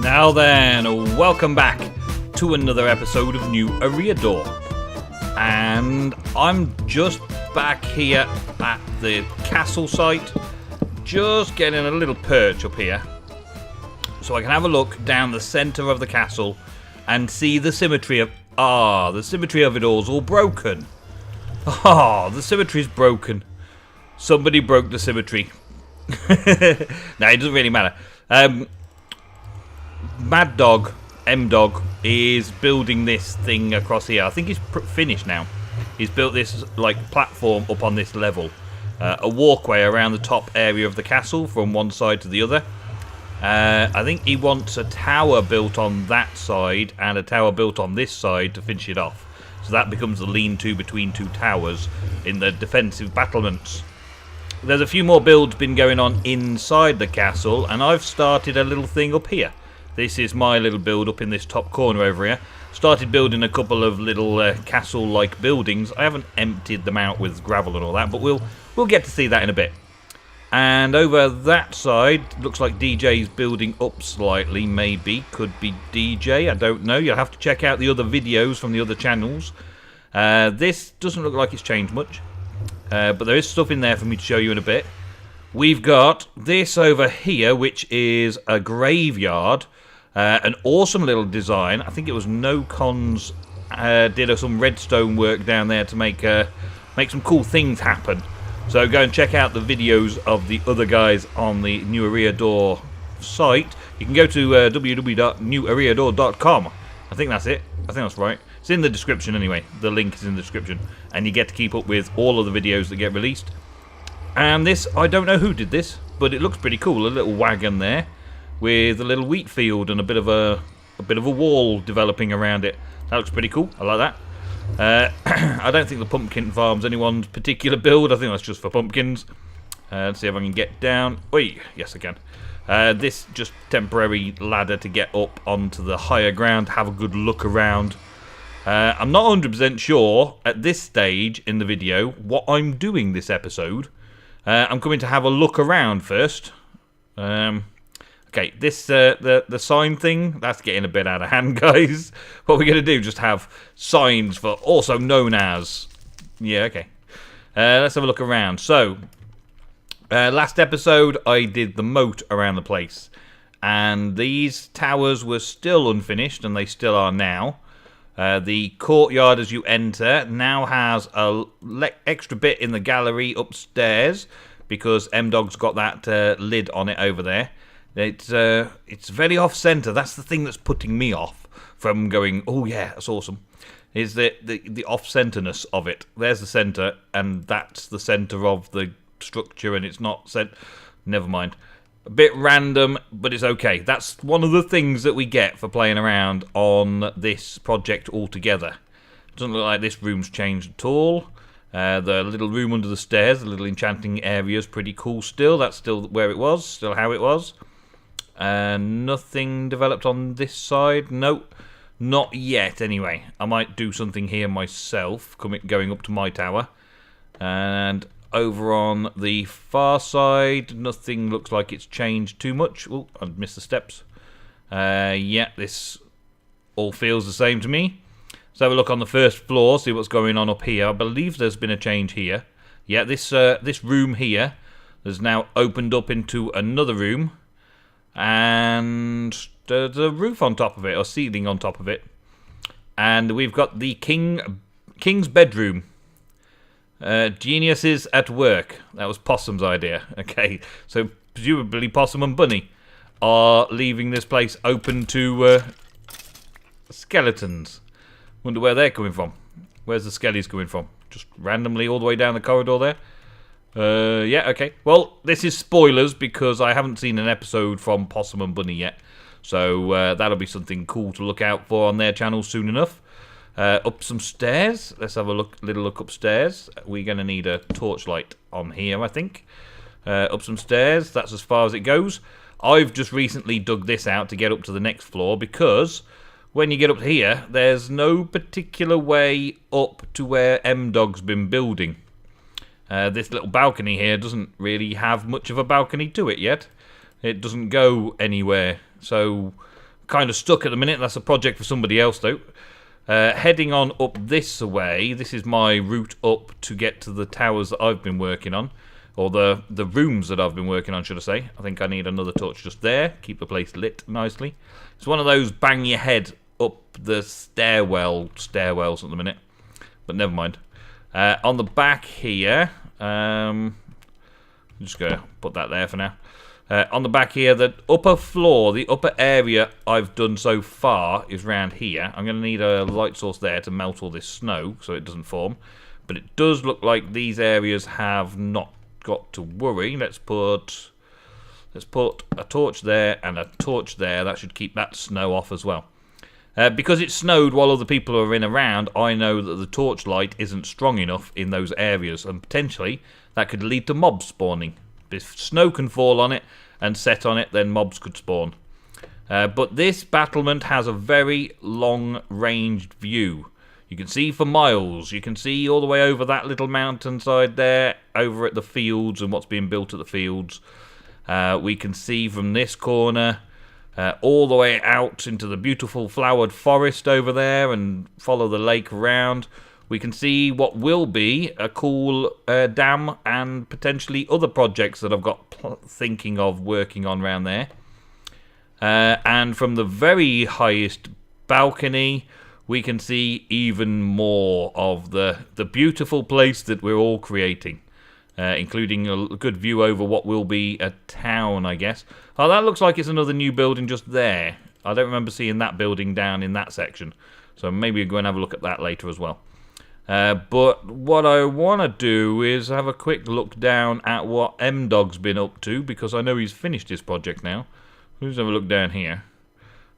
Now then, welcome back to another episode of New Eriador. And I'm just back here at the castle site, just getting a little perch up here, so I can have a look down the centre of the castle and see the symmetry of... the symmetry of it all's all broken. The symmetry's broken. Somebody broke the symmetry. No, it doesn't really matter. Mad Dog, M-Dog, is building this thing across here. I think he's finished now. He's built this like platform up on this level. A walkway around the top area of the castle from one side to the other. I think he wants a tower built on that side and a tower built on this side to finish it off. So that becomes the lean-to between two towers in the defensive battlements. There's a few more builds been going on inside the castle, and I've started a little thing up here. This is my little build up in this top corner over here. Started building a couple of little castle-like buildings. I haven't emptied them out with gravel and all that, but we'll get to see that in a bit. And over that side, looks like DJ's building up slightly, maybe. Could be DJ, I don't know. You'll have to check out the other videos from the other channels. This doesn't look like it's changed much. But there is stuff in there for me to show you in a bit. We've got this over here, which is a graveyard. An awesome little design. I think it was No Cons did some redstone work down there to make some cool things happen. So go and check out the videos of the other guys on the New Eriador site. You can go to www.neweriador.com. I think that's it. I think that's right. It's in the description anyway. The link is in the description. And you get to keep up with all of the videos that get released. And this, I don't know who did this, but it looks pretty cool. A little wagon there with a little wheat field and a bit of a wall developing around it. That looks pretty cool. I like that. I don't think the pumpkin farm's anyone's particular build. I think that's just for pumpkins. Let's see if I can get down. Oi, yes I can. This just temporary ladder to get up onto the higher ground, have a good look around. I'm not 100% sure at this stage in the video what I'm doing this episode. I'm going to have a look around first. Okay, this the sign thing, that's getting a bit out of hand, guys. What we're going to do, just have signs for also known as... Yeah, okay. Let's have a look around. So, last episode I did the moat around the place. And these towers were still unfinished, and they still are now. The courtyard as you enter now has a extra bit in the gallery upstairs, because M-Dog's got that lid on it over there. It's very off-centre. That's the thing that's putting me off from going, oh yeah, that's awesome. Is the off-centreness of it. There's the centre, and that's the centre of the structure, and it's not never mind. A bit random, but it's okay. That's one of the things that we get for playing around on this project altogether. Doesn't look like this room's changed at all. The little room under the stairs, the little enchanting area is pretty cool still. That's still where it was, still how it was. Nothing developed on this side. Nope, not yet anyway. I might do something here myself, going up to my tower. And over on the far side, nothing looks like it's changed too much. Oh, I missed the steps. Yeah, this all feels the same to me. Let's have a look on the first floor, see what's going on up here. I believe there's been a change here. Yeah, this room here has now opened up into another room. And there's a roof on top of it, or ceiling on top of it. And we've got the king's bedroom. Geniuses at work. That was Possum's idea. Okay, so presumably Possum and Bunny are leaving this place open to skeletons. Wonder where they're coming from. Where's the skellies coming from? Just randomly all the way down the corridor there? Yeah, okay. Well, this is spoilers because I haven't seen an episode from Possum and Bunny yet. So that'll be something cool to look out for on their channel soon enough. Up some stairs. Let's have a little look upstairs. We're going to need a torchlight on here, I think. Up some stairs. That's as far as it goes. I've just recently dug this out to get up to the next floor because when you get up here, there's no particular way up to where M-Dog's been building. This little balcony here doesn't really have much of a balcony to it yet. It doesn't go anywhere. So kind of stuck at the minute. That's a project for somebody else, though. Heading on up this way, this is my route up to get to the towers that I've been working on. Or the rooms that I've been working on, should I say. I think I need another torch just there. Keep the place lit nicely. It's one of those bang your head up the stairwells at the minute. But never mind. On the back here, I'm just going to put that there for now. On the back here, the upper floor, the upper area I've done so far is round here. I'm going to need a light source there to melt all this snow so it doesn't form. But it does look like these areas have not got to worry. Let's put a torch there and a torch there. That should keep that snow off as well. Because it snowed while other people are in around, I know that the torch light isn't strong enough in those areas, and potentially that could lead to mobs spawning. If snow can fall on it and set on it, then mobs could spawn. But this battlement has a very long-ranged view. You can see for miles. You can see all the way over that little mountainside there, over at the fields and what's being built at the fields. We can see from this corner all the way out into the beautiful flowered forest over there and follow the lake around. We can see what will be a cool dam and potentially other projects that I've got thinking of working on around there. And from the very highest balcony, we can see even more of the beautiful place that we're all creating. Including a good view over what will be a town, I guess. Oh, that looks like it's another new building just there. I don't remember seeing that building down in that section. So maybe we'll go and have a look at that later as well. But what I want to do is have a quick look down at what M-Dog's been up to, because I know he's finished his project now. Let's have a look down here.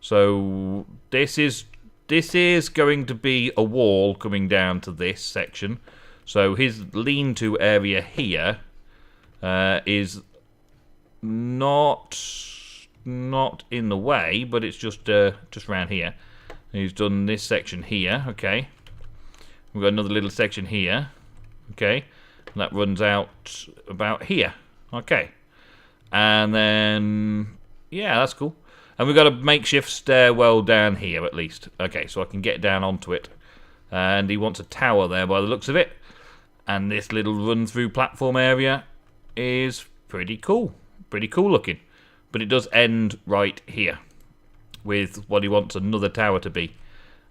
So this is going to be a wall coming down to this section. So his lean-to area here is not in the way, but it's just around here. He's done this section here. Okay, we've got another little section here. Okay, and that runs out about here. Okay, and then yeah, that's cool. And we've got a makeshift stairwell down here at least. Okay, so I can get down onto it. And he wants a tower there by the looks of it. And this little run-through platform area is pretty cool. Pretty cool looking. But it does end right here with what he wants another tower to be.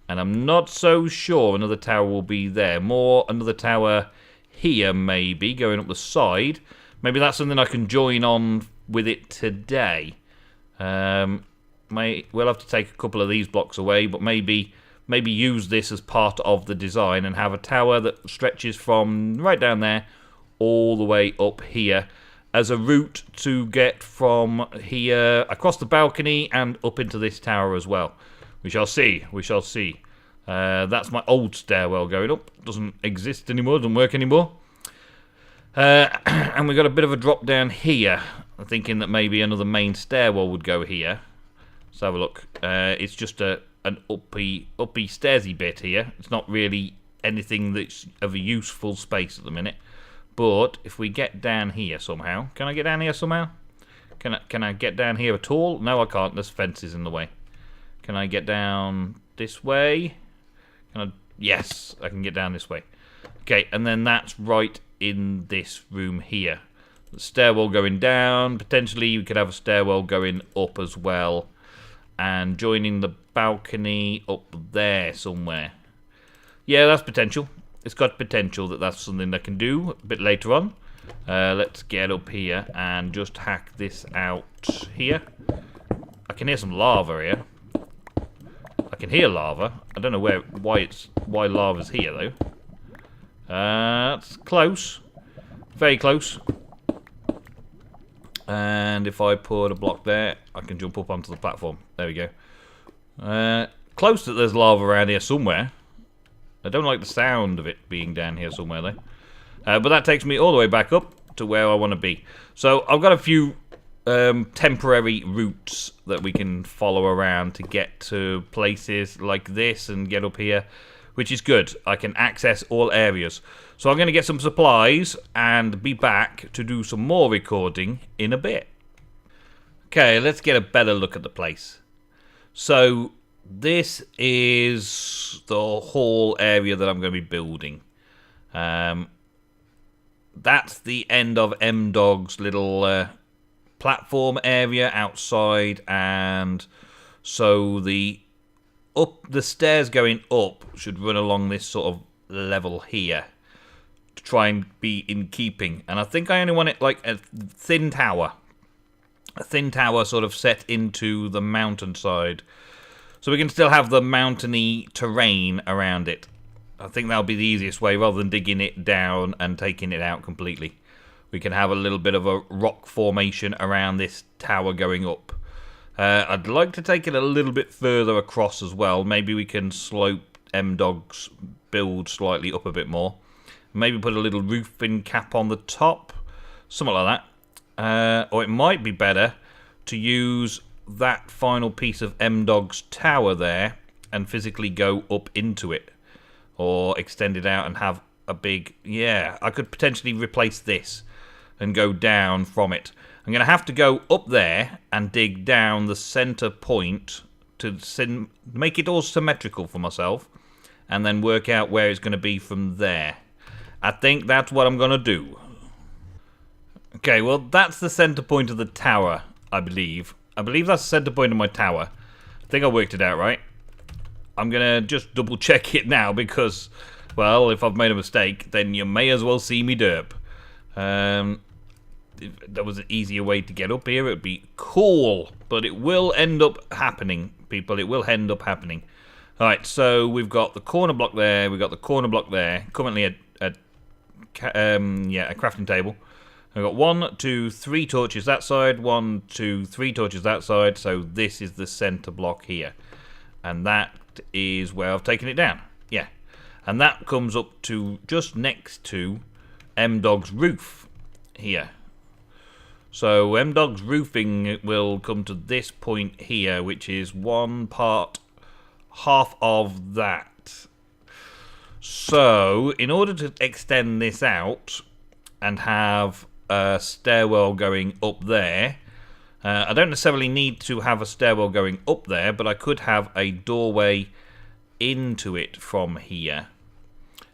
And I'm not so sure another tower will be there. More another tower here maybe, going up the side. Maybe that's something I can join on with it today. We'll have to take a couple of these blocks away, but maybe use this as part of the design and have a tower that stretches from right down there all the way up here as a route to get from here across the balcony and up into this tower as well. We shall see. We shall see. That's my old stairwell going up. Doesn't exist anymore. Doesn't work anymore. And we've got a bit of a drop down here. I'm thinking that maybe another main stairwell would go here. Let's have a look. It's just an uppy stairsy bit here. It's not really anything that's of a useful space at the minute. But if we get down here somehow, can I get down here somehow? Can I get down here at all? No, I can't. There's fences in the way. Can I get down this way? Yes, I can get down this way. Okay, and then that's right in this room here. The stairwell going down. Potentially, we could have a stairwell going up as well. And joining the balcony up there somewhere. Yeah, that's potential. It's got potential that that's something I can do a bit later on. Let's get up here and just hack this out here. I can hear some lava here. I can hear lava. I don't know why lava's here though. That's close. Very close. And if I put a block there, I can jump up onto the platform. There we go. Close that there's lava around here somewhere. I don't like the sound of it being down here somewhere though. But that takes me all the way back up to where I want to be. So I've got a few temporary routes that we can follow around to get to places like this and get up here, which is good. I can access all areas. So I'm going to get some supplies and be back to do some more recording in a bit. Okay, let's get a better look at the place. So this is the hall area that I'm going to be building. That's the end of M-Dog's little platform area outside, and so the stairs going up should run along this sort of level here to try and be in keeping. And I think I only want it like a thin tower sort of set into the mountainside, so we can still have the mountainy terrain around it. I think that'll be the easiest way, rather than digging it down and taking it out completely. We can have a little bit of a rock formation around this tower going up. I'd like to take it a little bit further across as well. Maybe we can slope M-Dog's build slightly up a bit more. Maybe put a little roofing cap on the top. Something like that. Or it might be better to use that final piece of M-Dog's tower there and physically go up into it. Or extend it out and have a big... Yeah, I could potentially replace this and go down from it. I'm going to have to go up there and dig down the center point to make it all symmetrical for myself, and then work out where it's going to be from there. I think that's what I'm going to do. Okay, well, that's the center point of the tower, I believe. I believe that's the center point of my tower. I think I worked it out right. I'm going to just double check it now because, well, if I've made a mistake, then you may as well see me derp. If there was an easier way to get up here, it would be cool. But it will end up happening, people. It will end up happening. Alright, so we've got the corner block there. We've got the corner block there. Currently a crafting table. I've got 1, 2, 3 torches that side. 1, 2, 3 torches that side. So this is the center block here. And that is where I've taken it down. Yeah. And that comes up to just next to M-Dog's roof here. So M-Dog's roofing will come to this point here, which is half of that. So in order to extend this out and have a stairwell going up there, I don't necessarily need to have a stairwell going up there, but I could have a doorway into it from here.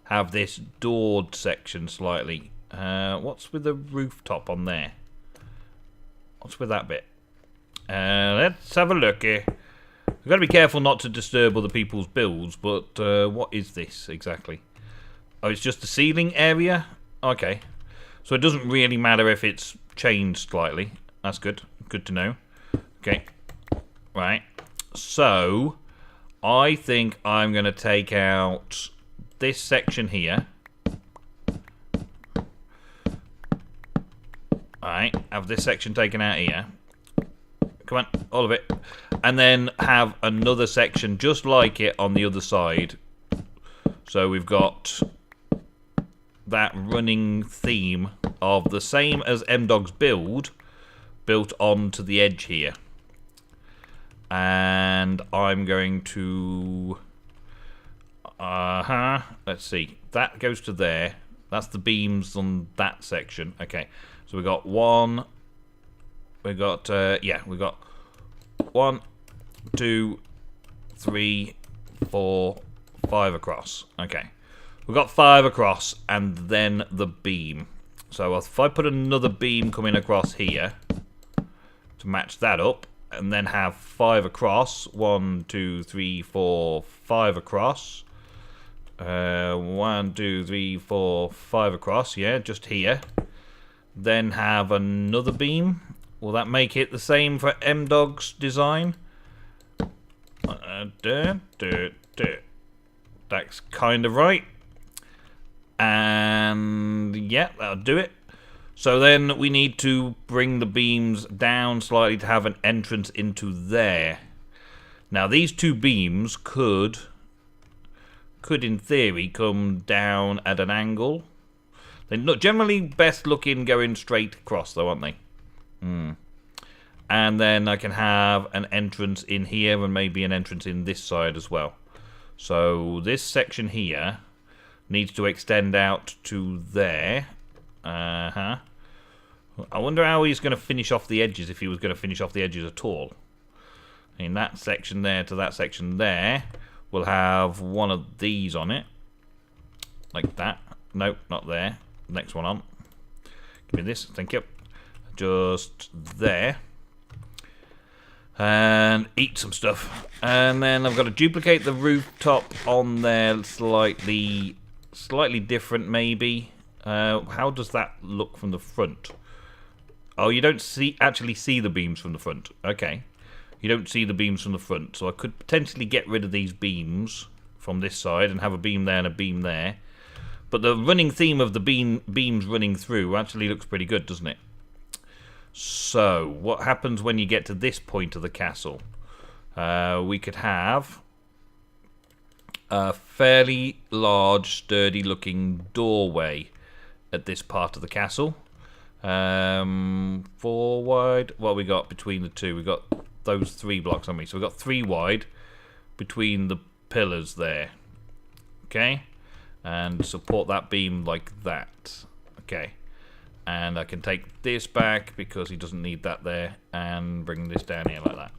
Have this doored section slightly. What's with the rooftop on there? What's with that bit? Let's have a look here. We've got to be careful not to disturb other people's builds, but what is this exactly? Oh, it's just the ceiling area? Okay. So it doesn't really matter if it's changed slightly. That's good. Good to know. Okay. Right. So, I think I'm going to take out this section here. Alright, have this section taken out here. Come on, all of it. And then have another section just like it on the other side. So we've got that running theme of the same as M-Dog's build built onto the edge here. And I'm going to... let's see. That goes to there. That's the beams on that section. Okay. So we got one. We got, we got 1, 2, 3, 4, 5 across. Okay. We've got 5 across and then the beam. So if I put another beam coming across here to match that up, and then have 5 across. 1, 2, 3, 4, 5 across. 1, 2, 3, 4, 5 across. Yeah, just here. Then have another beam. Will that make it the same for M-Dog's design? That's kind of right. And yeah, that'll do it. So then we need to bring the beams down slightly to have an entrance into there. Now these two beams could in theory come down at an angle. They're not generally best looking going straight across though, aren't they? And then I can have an entrance in here and maybe an entrance in this side as well. So this section here needs to extend out to there. I wonder how he's going to finish off the edges, if he was going to finish off the edges at all. In that section there to that section there, we'll have one of these on it. Like that. Nope, not there. Next one on. Give me this, thank you. Just there. And eat some stuff. And then I've got to duplicate the rooftop on there slightly different maybe. How does that look from the front? Oh, you don't actually see the beams from the front. Okay. You don't see the beams from the front. So I could potentially get rid of these beams from this side and have a beam there and a beam there. But the running theme of the beams running through actually looks pretty good, doesn't it? So, what happens when you get to this point of the castle? We could have a fairly large, sturdy-looking doorway at this part of the castle. 4 wide. What we got between the two? We got those 3 blocks on me. So we've got 3 wide between the pillars there. Okay? And support that beam like that. Okay. And I can take this back because he doesn't need that there, and bring this down here like that.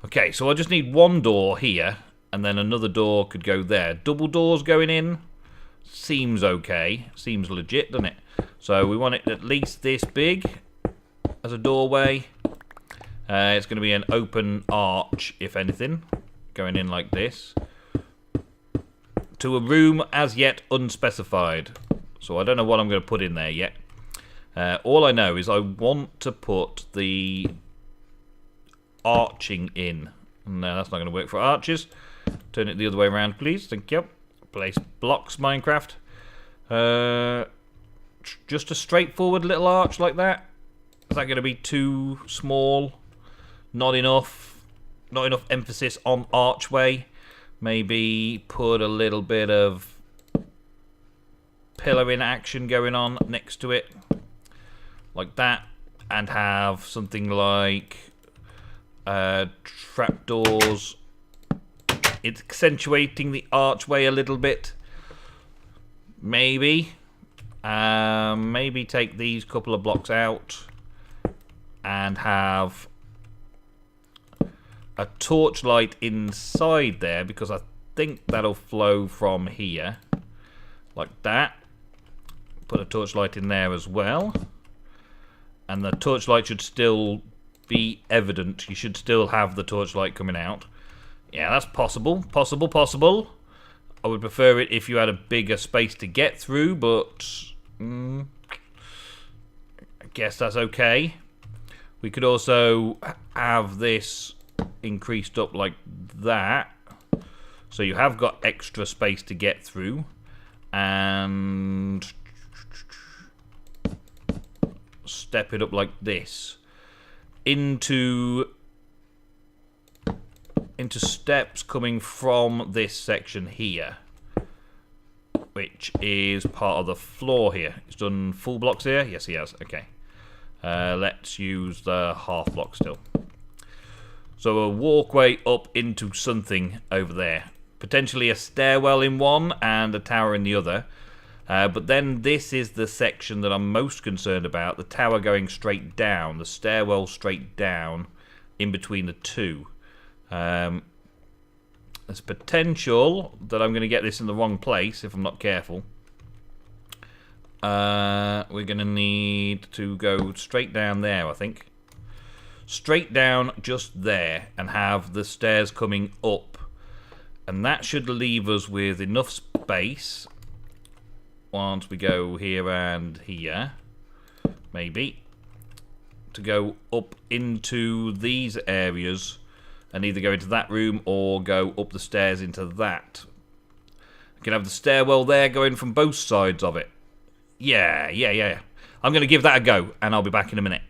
Okay, so I just need 1 door here, and then another door could go there. Double doors going in seems okay. Seems legit, doesn't it? So we want it at least this big as a doorway. It's going to be an open arch, if anything, going in like this. To a room as yet unspecified. So I don't know what I'm going to put in there yet. All I know is I want to put the arching in. No, that's not going to work for arches. Turn it the other way around, please. Thank you. Place blocks, Minecraft. Just a straightforward little arch like that. Is that going to be too small? Not enough. Not enough emphasis on archway. Maybe put a little bit of pillar in action going on next to it. Like that. And have something like trapdoors. It's accentuating the archway a little bit. Maybe. Maybe take these couple of blocks out. And have a torchlight inside there, because I think that'll flow from here. Like that. Put a torchlight in there as well. And the torchlight should still be evident. You should still have the torchlight coming out. Yeah, that's possible. Possible. I would prefer it if you had a bigger space to get through, but I guess that's okay. We could also have this increased up like that, so you have got extra space to get through, and step it up like this into steps coming from this section here, which is part of the floor here. He's done full blocks here. Yes, he has. Okay. Let's use the half block still. So a walkway up into something over there. Potentially a stairwell in one and a tower in the other. But then this is the section that I'm most concerned about. The tower going straight down. The stairwell straight down in between the two. There's potential that I'm going to get this in the wrong place if I'm not careful. We're going to need to go straight down there, I think. Straight down just there and have the stairs coming up. And that should leave us with enough space once we go here and here, maybe, to go up into these areas and either go into that room or go up the stairs into that. You can have the stairwell there going from both sides of it. Yeah. I'm going to give that a go, and I'll be back in a minute.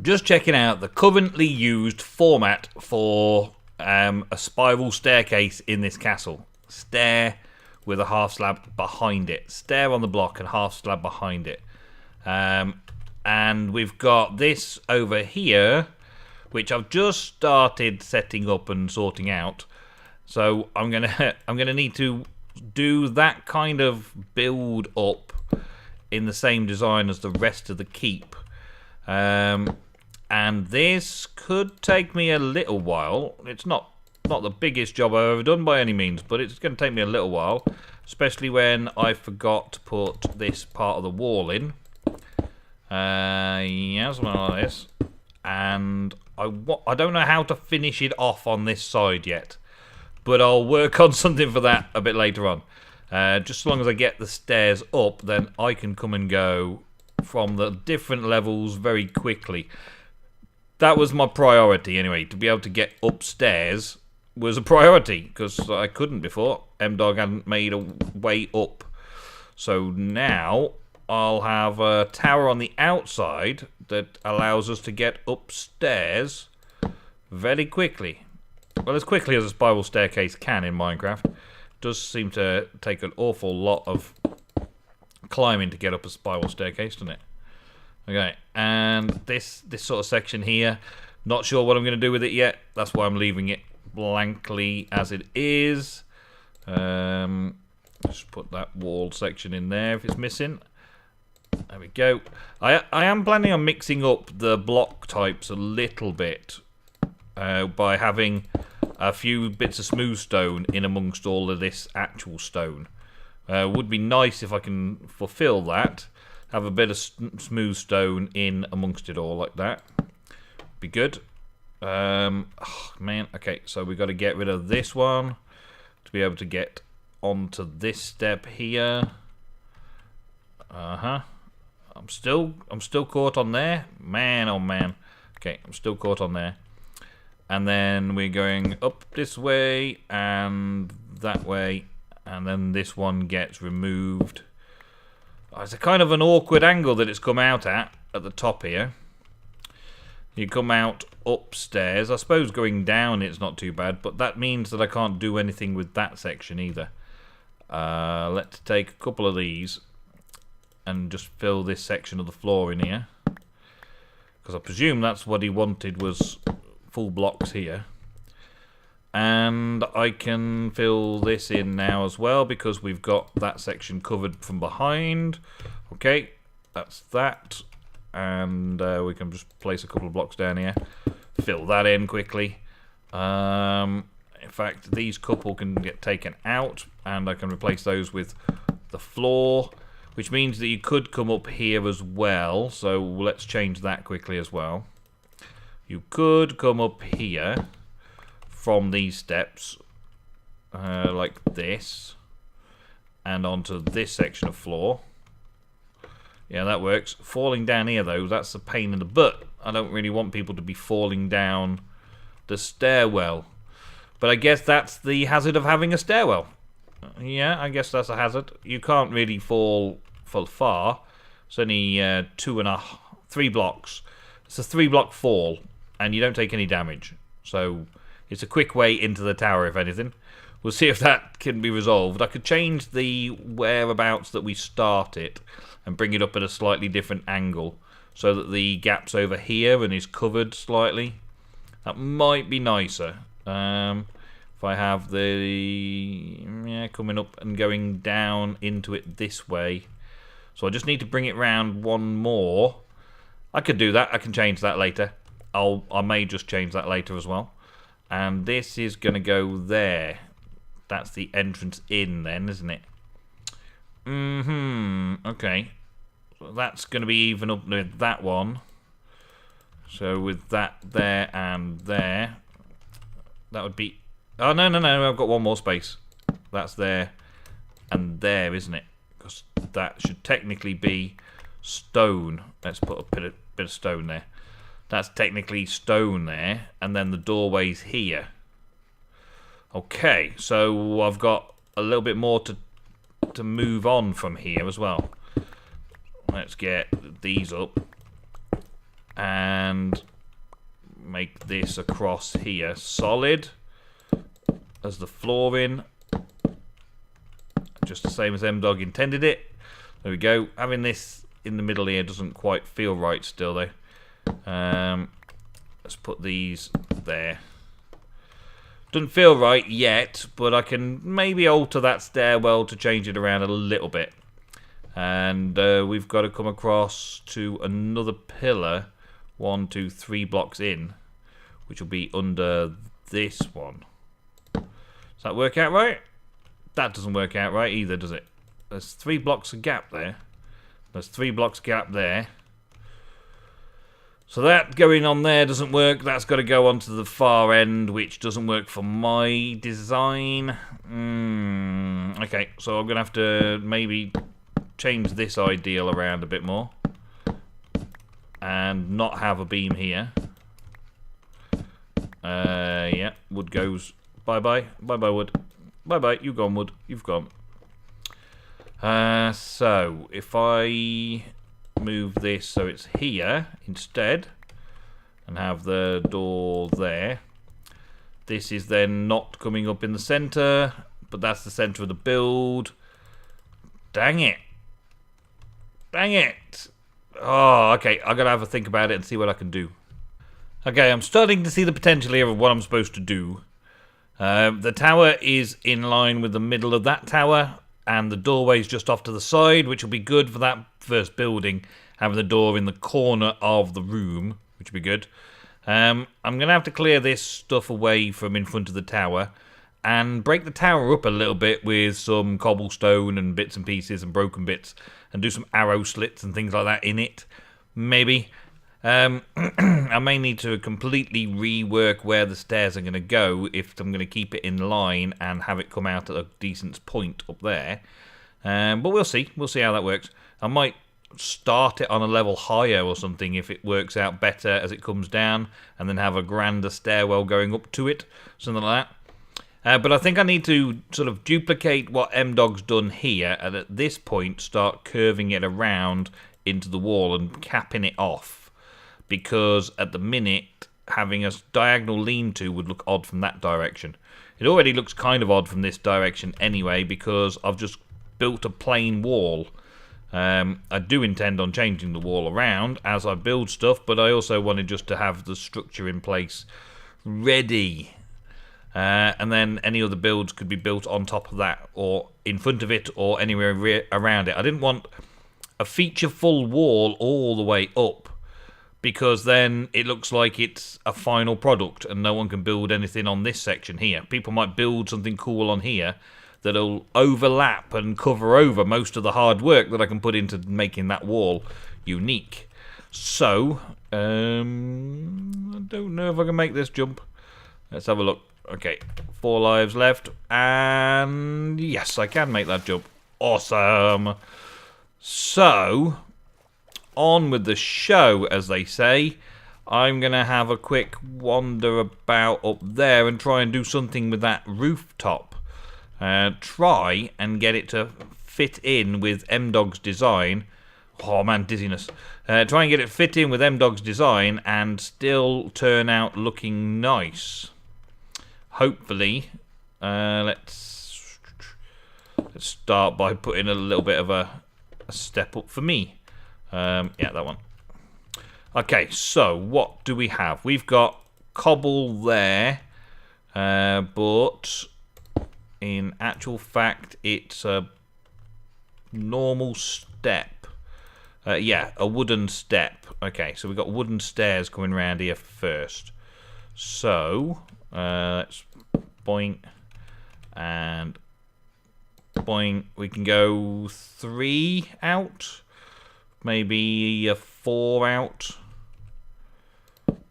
Just checking out the currently used format for a spiral staircase in this castle. Stair with a half slab behind it. Stair on the block and half slab behind it. And we've got this over here, which I've just started setting up and sorting out. So I'm gonna need to do that kind of build up in the same design as the rest of the keep. And And this could take me a little while. It's not the biggest job I've ever done by any means, but it's going to take me a little while, especially when I forgot to put this part of the wall in. Yeah, something like this. And I don't know how to finish it off on this side yet, but I'll work on something for that a bit later on. Just as long as I get the stairs up, then I can come and go from the different levels very quickly. That was my priority anyway. To be able to get upstairs was a priority, because I couldn't before. M-Dog hadn't made a way up. So now I'll have a tower on the outside that allows us to get upstairs very quickly. Well, as quickly as a spiral staircase can in Minecraft. It does seem to take an awful lot of climbing to get up a spiral staircase, doesn't it? Okay, and this sort of section here, not sure what I'm going to do with it yet. That's why I'm leaving it blankly as it is. Just put that wall section in there if it's missing. There we go. I am planning on mixing up the block types a little bit by having a few bits of smooth stone in amongst all of this actual stone. Would be nice if I can fulfill that. Have a bit of smooth stone in amongst it all like that. Be good. Oh, man. Okay, so we've got to get rid of this one to be able to get onto this step here. I'm still caught on there. Man, oh man. Okay, I'm still caught on there. And then we're going up this way and that way, and then this one gets removed. Oh, it's a kind of an awkward angle that it's come out at the top here. You come out upstairs. I suppose going down it's not too bad, but that means that I can't do anything with that section either. Let's take a couple of these and just fill this section of the floor in here, because I presume that's what he wanted, was full blocks here. And I can fill this in now as well, because we've got that section covered from behind. Okay, that's that. And we can just place a couple of blocks down here. Fill that in quickly. In fact, these couple can get taken out, and I can replace those with the floor, which means that you could come up here as well. So let's change that quickly as well. You could come up here from these steps, like this, and onto this section of floor. Yeah, that works. Falling down here, though, that's a pain in the butt. I don't really want people to be falling down the stairwell. But I guess that's the hazard of having a stairwell. Yeah, I guess that's a hazard. You can't really fall far. It's only 3 blocks. It's a 3-block fall, and you don't take any damage. So it's a quick way into the tower, if anything. We'll see if that can be resolved. I could change the whereabouts that we start it and bring it up at a slightly different angle so that the gap's over here and is covered slightly. That might be nicer. If I have the coming up and going down into it this way. So I just need to bring it round one more. I could do that. I can change that later. I may just change that later as well. And this is going to go there. That's the entrance in then, isn't it? Okay. So that's going to be even up with that one. So with that there and there, that would be... Oh, no, I've got one more space. That's there and there, isn't it? Because that should technically be stone. Let's put a bit of stone there. That's technically stone there. And then the doorway's here. Okay, so I've got a little bit more to move on from here as well. Let's get these up and make this across here solid as the flooring, just the same as M-Dog intended it. There we go. Having this in the middle here doesn't quite feel right still though. Let's put these there. Doesn't feel right yet, but I can maybe alter that stairwell to change it around a little bit. And we've got to come across to another pillar 1, 2, 3 blocks in, which will be under this one. Does that work out right? That doesn't work out right either, does it? There's 3 blocks of gap there. There's 3 blocks gap there. So that going on there doesn't work. That's got to go onto the far end, which doesn't work for my design. Okay, so I'm going to have to maybe change this ideal around a bit more. And not have a beam here. Yeah, wood goes bye-bye. Bye-bye, wood. Bye-bye, you've gone, wood. You've gone. So, if I move this so it's here instead and have the door there, this is then not coming up in the center, but that's the center of the build. Dang it. Dang it. Oh, okay, I'm gonna have a think about it and see what I can do. Okay, I'm starting to see the potential here of what I'm supposed to do. The tower is in line with the middle of that tower, and the doorway's just off to the side, which will be good for that first building, having the door in the corner of the room, which will be good. I'm going to have to clear this stuff away from in front of the tower, and break the tower up a little bit with some cobblestone and bits and pieces and broken bits, and do some arrow slits and things like that in it, maybe. I may need to completely rework where the stairs are going to go if I'm going to keep it in line and have it come out at a decent point up there. But we'll see. We'll see how that works. I might start it on a level higher or something if it works out better as it comes down, and then have a grander stairwell going up to it, something like that. But I think I need to sort of duplicate what M-Dog's done here, and at this point start curving it around into the wall and capping it off. Because at the minute, having a diagonal lean-to would look odd from that direction. It already looks kind of odd from this direction anyway, because I've just built a plain wall. I do intend on changing the wall around as I build stuff, but I also wanted just to have the structure in place ready. And then any other builds could be built on top of that, or in front of it, or anywhere around it. I didn't want a feature-full wall all the way up, because then it looks like it's a final product and no one can build anything on this section here. People might build something cool on here that'll overlap and cover over most of the hard work that I can put into making that wall unique. So, I don't know if I can make this jump. Let's have a look. Okay, 4 lives left, and yes, I can make that jump. Awesome. So, on with the show, as they say. I'm going to have a quick wander about up there and try and do something with that rooftop. Try and get it to fit in with M-Dog's design. Oh man, dizziness. Try and get it fit in with M-Dog's design and still turn out looking nice. Hopefully. Let's start by putting a little bit of a step up for me. Yeah, that one. Okay, so what do we have? We've got cobble there, but in actual fact, it's a normal step. Yeah, a wooden step. Okay, so we've got wooden stairs coming around here first. So, let's boing and boing. We can go 3 out. Maybe a 4 out,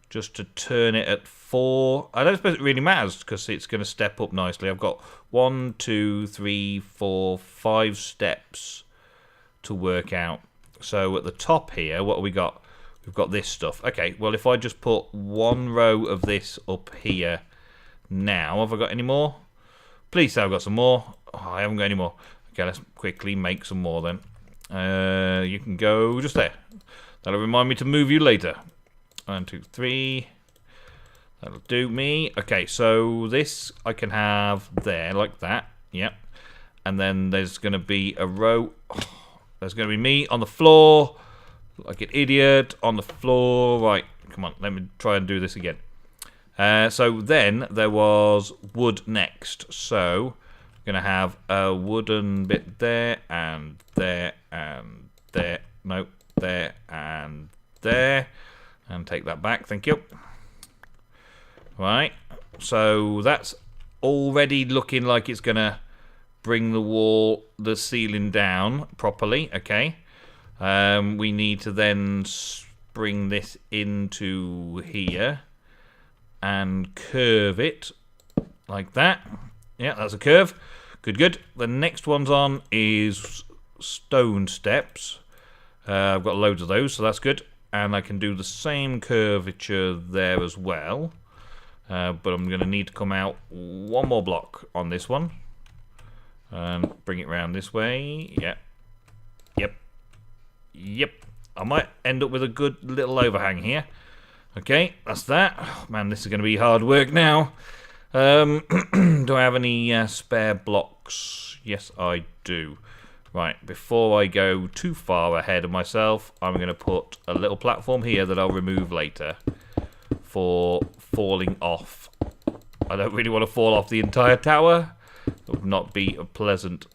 just to turn it at 4. I don't suppose it really matters because it's going to step up nicely. I've got 1, 2, 3, 4, 5 steps to work out. So at the top here, what have we got? We've got this stuff. Okay, well if I just put 1 row of this up here now, have I got any more? Please say I've got some more. Oh, I haven't got any more. Okay, let's quickly make some more then. You can go just there. That'll remind me to move you later. 1, 2, 3. That'll do me. Okay, so this I can have there, like that. Yep. And then there's going to be a row. Oh, there's going to be me on the floor, like an idiot on the floor. Right, come on, let me try and do this again. So then there was wood next. So I'm going to have a wooden bit there and there and there. Nope, there and there. And take that back, thank you. Right, so that's already looking like it's going to bring the ceiling down properly, okay. We need to then bring this into here and curve it like that. Yeah, that's a curve. Good. The next one's on is stone steps. I've got loads of those, so that's good. And I can do the same curvature there as well. But I'm going to need to come out one more block on this one. And bring it round this way. Yep. I might end up with a good little overhang here. Okay, that's that. Oh, man, this is going to be hard work now. Do I have any spare blocks? Yes, I do. Right, before I go too far ahead of myself, I'm going to put a little platform here that I'll remove later for falling off. I don't really want to fall off the entire tower. That would not be a pleasant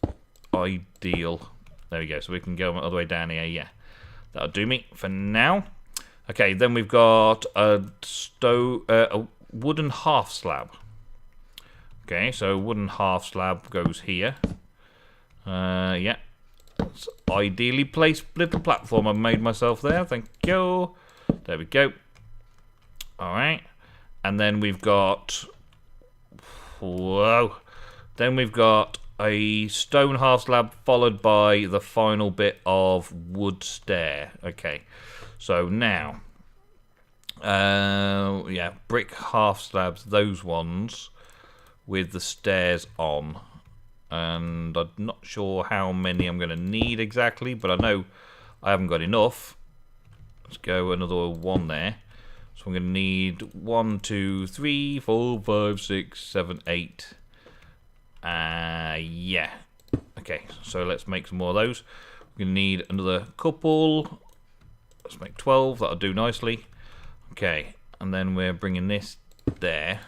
ideal. There we go, so we can go all the way down here, yeah. That'll do me for now. Okay, then we've got a wooden half slab. Okay, so wooden half slab goes here. Yeah. It's ideally placed little platform I've made myself there. Thank you. There we go. Alright. And then we've got... Whoa. Then we've got a stone half slab followed by the final bit of wood stair. Okay. So now... yeah, brick half slabs, those ones with the stairs on. And I'm not sure how many I'm going to need exactly, but I know I haven't got enough. Let's go another one there. So I'm going to need 1, 2, 3, 4, 5, 6, 7, 8. Yeah. Okay, so let's make some more of those. We're going to need another couple. Let's make 12. That'll do nicely. Okay, and then we're bringing this there.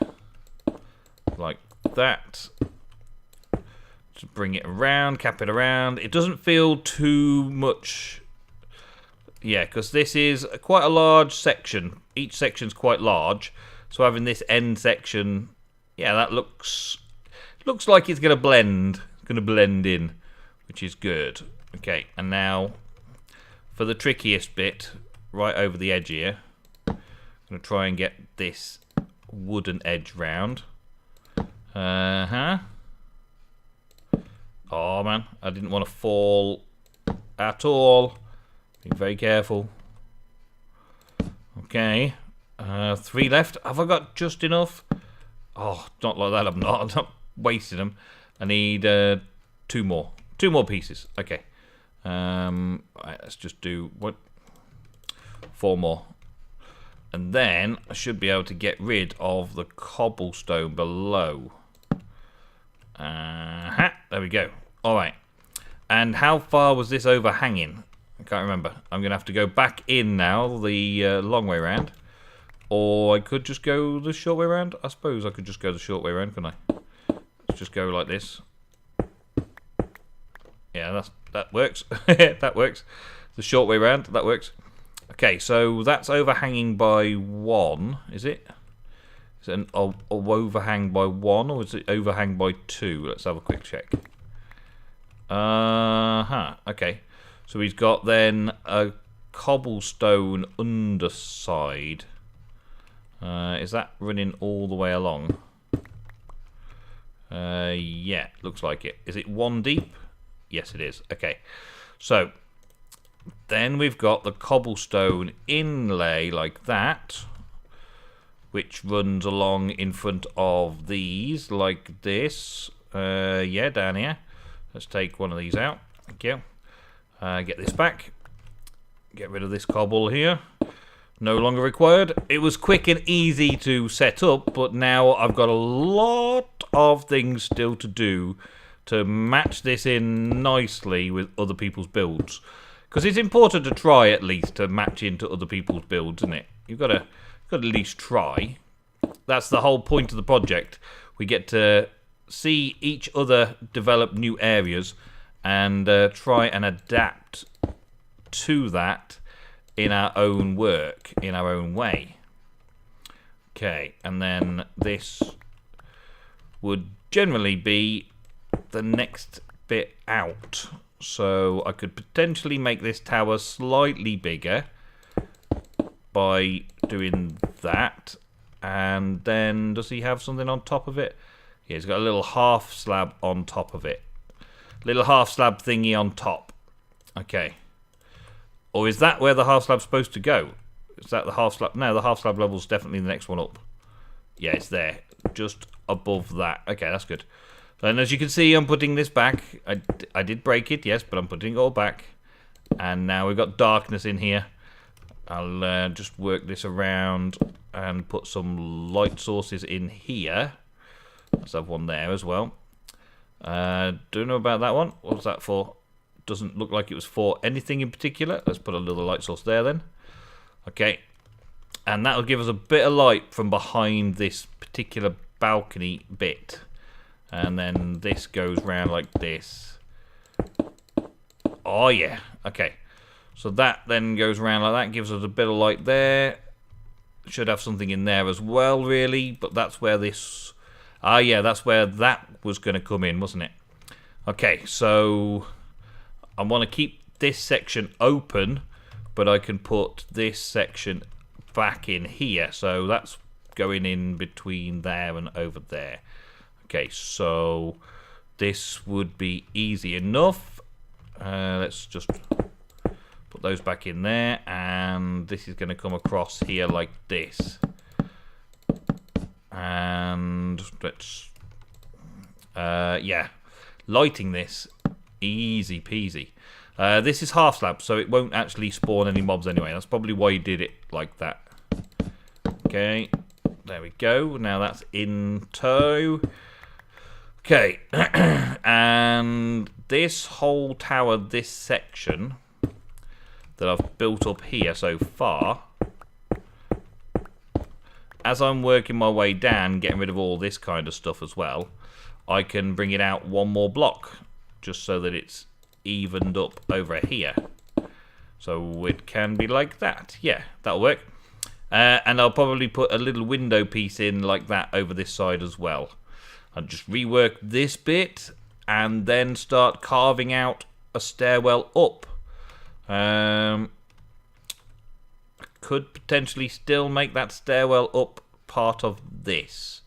Like that. Just bring it around, cap it around. It doesn't feel too much. Yeah, because this is quite a large section. Each section's quite large. So having this end section, yeah, that looks like it's going to blend in, which is good. Okay, and now for the trickiest bit, right over the edge here, I'm going to try and get this wooden edge round. Oh man, I didn't want to fall at all. Be very careful. Okay, 3 left. Have I got just enough? Oh, not like that. I'm not wasting them. I need 2 more. 2 more pieces. Okay. Right, let's just do 4 more. And then I should be able to get rid of the cobblestone below. There we go. Alright. And how far was this overhanging? I can't remember. I'm going to have to go back in now, the long way round. Or I could just go the short way round. I suppose I could just go the short way round, couldn't I? Let's just go like this. Yeah, that works. That works. The short way round, that works. Okay, so that's overhanging by 1, is it? Is it an overhang by 1 or is it overhang by 2? Let's have a quick check. Okay. So he's got then a cobblestone underside. Is that running all the way along? Yeah, looks like it. Is it 1 deep? Yes, it is. Okay. So then we've got the cobblestone inlay like that, which runs along in front of these like this. Yeah, down here. Let's take one of these out. Thank you. Get this back. Get rid of this cobble here. No longer required. It was quick and easy to set up, but now I've got a lot of things still to do to match this in nicely with other people's builds. Because it's important to try at least to match into other people's builds, isn't it? You've got to at least try. That's the whole point of the project. We get to see each other develop new areas and try and adapt to that in our own work, in our own way. Okay, and then this would generally be the next bit out. So I could potentially make this tower slightly bigger by doing that. And then, does he have something on top of it? Yeah, he's got a little half slab on top of it. Little half slab thingy on top. Okay. Or is that where the half slab's supposed to go? Is that the half slab? No, the half slab level's definitely the next one up. Yeah, it's there. Just above that. Okay, that's good. And as you can see, I'm putting this back. I did break it, yes, but I'm putting it all back. And now we've got darkness in here. I'll just work this around and put some light sources in here. Let's have one there as well. Don't know about that one. What was that for? Doesn't look like it was for anything in particular. Let's put a little light source there then. Okay. And that'll give us a bit of light from behind this particular balcony bit. And then this goes round like this. Oh yeah. Okay. So that then goes around like that. Gives us a bit of light there. Should have something in there as well, really. But that's where this... Ah, yeah, that's where that was going to come in, wasn't it? Okay, so I want to keep this section open, but I can put this section back in here. So that's going in between there and over there. Okay, so this would be easy enough. Let's just put those back in there, and this is going to come across here like this. And let's, yeah, lighting this, easy peasy. This is half slab, so it won't actually spawn any mobs anyway. That's probably why you did it like that. Okay, there we go. Now that's in tow. Okay, and this whole tower, this section that I've built up here so far, as I'm working my way down, getting rid of all this kind of stuff as well, I can bring it out one more block, just so that it's evened up over here. So it can be like that. Yeah, that'll work. And I'll probably put a little window piece in like that over this side as well. I'll just rework this bit and then start carving out a stairwell up. I could potentially still make that stairwell up part of this,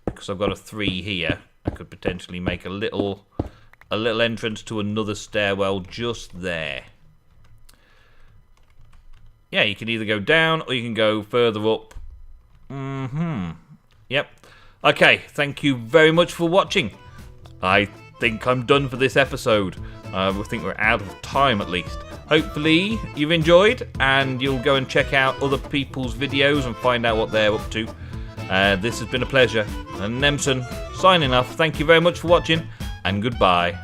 because I've got a 3 here. I could potentially make a little entrance to another stairwell just there. Yeah, you can either go down or you can go further up. Yep. Okay, thank you very much for watching. I think I'm done for this episode. I think we're out of time at least. Hopefully you've enjoyed, and you'll go and check out other people's videos and find out what they're up to. This has been a pleasure. And Nemsun signing off. Thank you very much for watching, and goodbye.